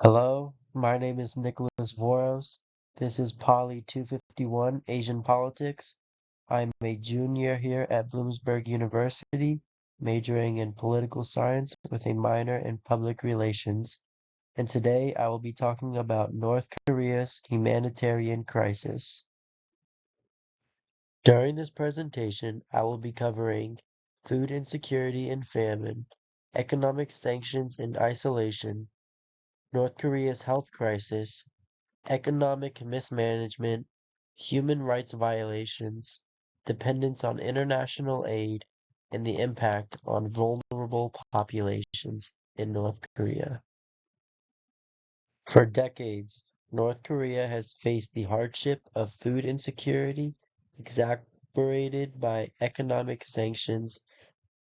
Hello, my name is Nicholas Voros. This is Poly 251 Asian Politics. I'm a junior here at Bloomsburg University, majoring in political science with a minor in public relations. And today I will be talking about North Korea's humanitarian crisis. During this presentation, I will be covering food insecurity and famine, economic sanctions and isolation, North Korea's health crisis, economic mismanagement, human rights violations, dependence on international aid, and the impact on vulnerable populations in North Korea. For decades, North Korea has faced the hardship of food insecurity, exacerbated by economic sanctions,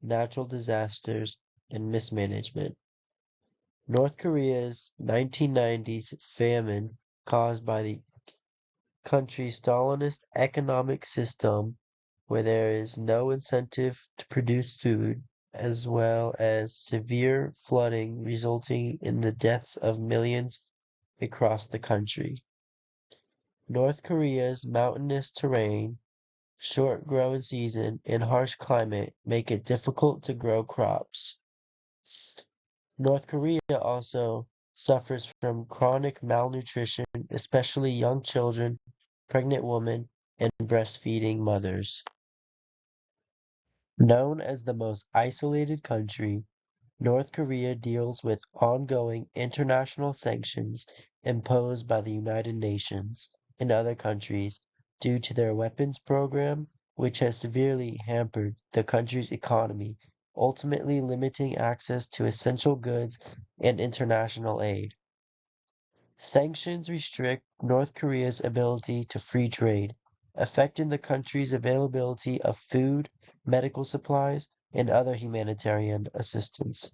natural disasters, and mismanagement. North Korea's 1990s famine caused by the country's Stalinist economic system, where there is no incentive to produce food, as well as severe flooding resulting in the deaths of millions across the country. North Korea's mountainous terrain, short growing season, and harsh climate make it difficult to grow crops. North Korea also suffers from chronic malnutrition, especially young children, pregnant women, and breastfeeding mothers. Known as the most isolated country, North Korea deals with ongoing international sanctions imposed by the United Nations and other countries due to their weapons program, which has severely hampered the country's economy, ultimately limiting access to essential goods and international aid. Sanctions restrict North Korea's ability to free trade, affecting the country's availability of food, medical supplies, and other humanitarian assistance.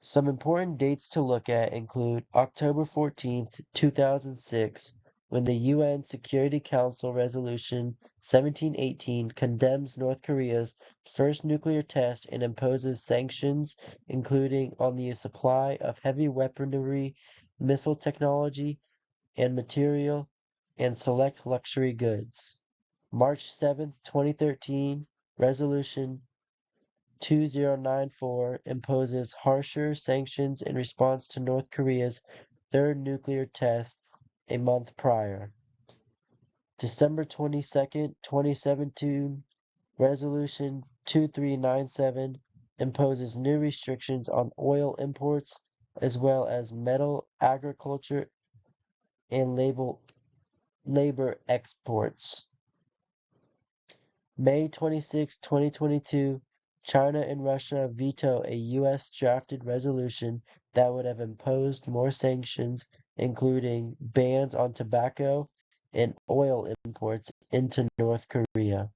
Some important dates to look at include October 14th, 2006, when the UN Security Council Resolution 1718 condemns North Korea's first nuclear test and imposes sanctions, including on the supply of heavy weaponry, missile technology and material, and select luxury goods. March 7th, 2013, Resolution 2094 imposes harsher sanctions in response to North Korea's third nuclear test a month prior. December 22nd, 2017, Resolution 2397 imposes new restrictions on oil imports as well as metal, agriculture, and labor exports. May 26, 2022, China and Russia veto a U.S. drafted resolution that would have imposed more sanctions, including bans on tobacco and oil imports into North Korea.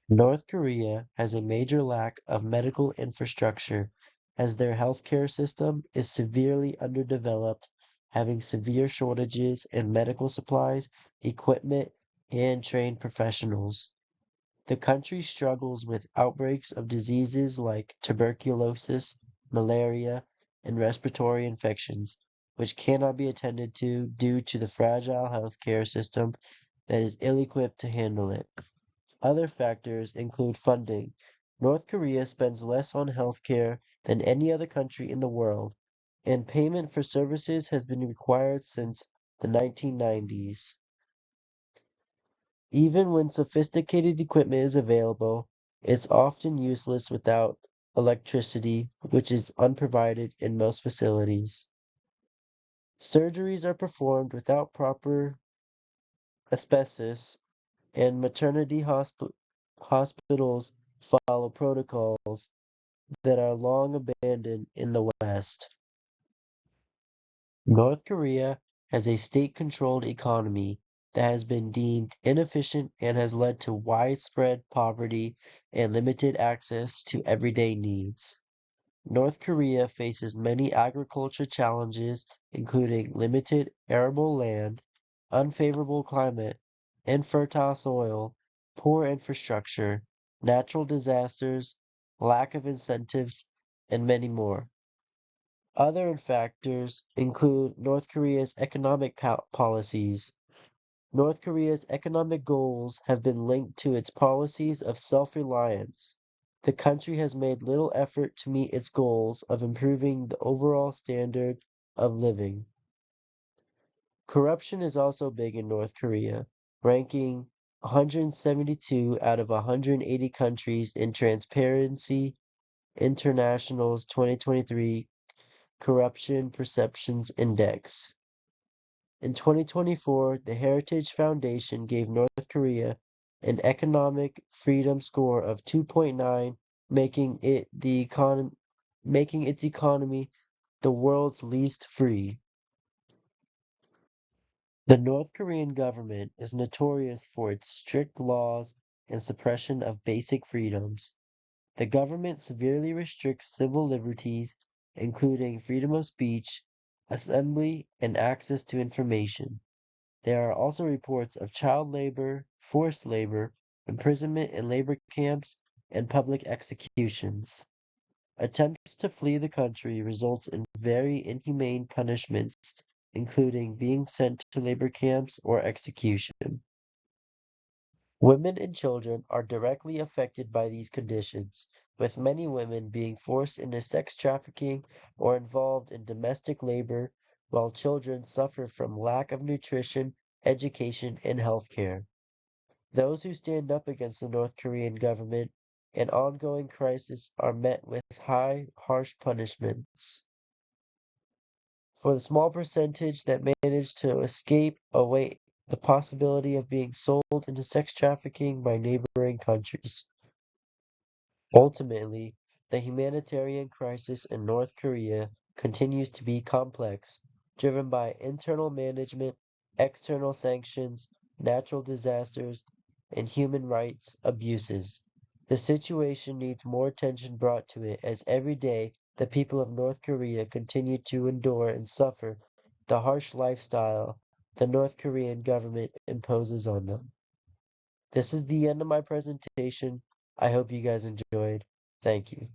North Korea has a major lack of medical infrastructure as their healthcare system is severely underdeveloped, having severe shortages in medical supplies, equipment, and trained professionals. The country struggles with outbreaks of diseases like tuberculosis, malaria, and respiratory infections, which cannot be attended to due to the fragile healthcare system that is ill-equipped to handle it. Other factors include funding. North Korea spends less on healthcare than any other country in the world, and payment for services has been required since the 1990s. Even when sophisticated equipment is available, it's often useless without electricity, which is unprovided in most facilities. Surgeries are performed without proper asbestos, and maternity hospitals follow protocols that are long abandoned in the West. North Korea has a state-controlled economy that has been deemed inefficient and has led to widespread poverty and limited access to everyday needs. North Korea faces many agriculture challenges, including limited arable land, unfavorable climate, infertile soil, poor infrastructure, natural disasters, lack of incentives, and many more. Other factors include North Korea's economic policies. North Korea's economic goals have been linked to its policies of self-reliance. The country has made little effort to meet its goals of improving the overall standard of living. Corruption is also big in North Korea, ranking 172 out of 180 countries in Transparency International's 2023 Corruption Perceptions Index. In 2024, the Heritage Foundation gave North Korea an economic freedom score of 2.9, making its economy the world's least free. The North Korean government is notorious for its strict laws and suppression of basic freedoms. The government severely restricts civil liberties, including freedom of speech, assembly, and access to information. There are also reports of child labor, forced labor, imprisonment in labor camps, and public executions. Attempts to flee the country results in very inhumane punishments, including being sent to labor camps or execution. Women and children are directly affected by these conditions, with many women being forced into sex trafficking or involved in domestic labor, while children suffer from lack of nutrition, education, and health care. Those who stand up against the North Korean government and ongoing crisis are met with harsh punishments. For the small percentage that manage to escape await the possibility of being sold into sex trafficking by neighboring countries. Ultimately, the humanitarian crisis in North Korea continues to be complex, driven by internal management, external sanctions, natural disasters, and human rights abuses. The situation needs more attention brought to it as every day the people of North Korea continue to endure and suffer the harsh lifestyle the North Korean government imposes on them. This is the end of my presentation. I hope you guys enjoyed. Thank you.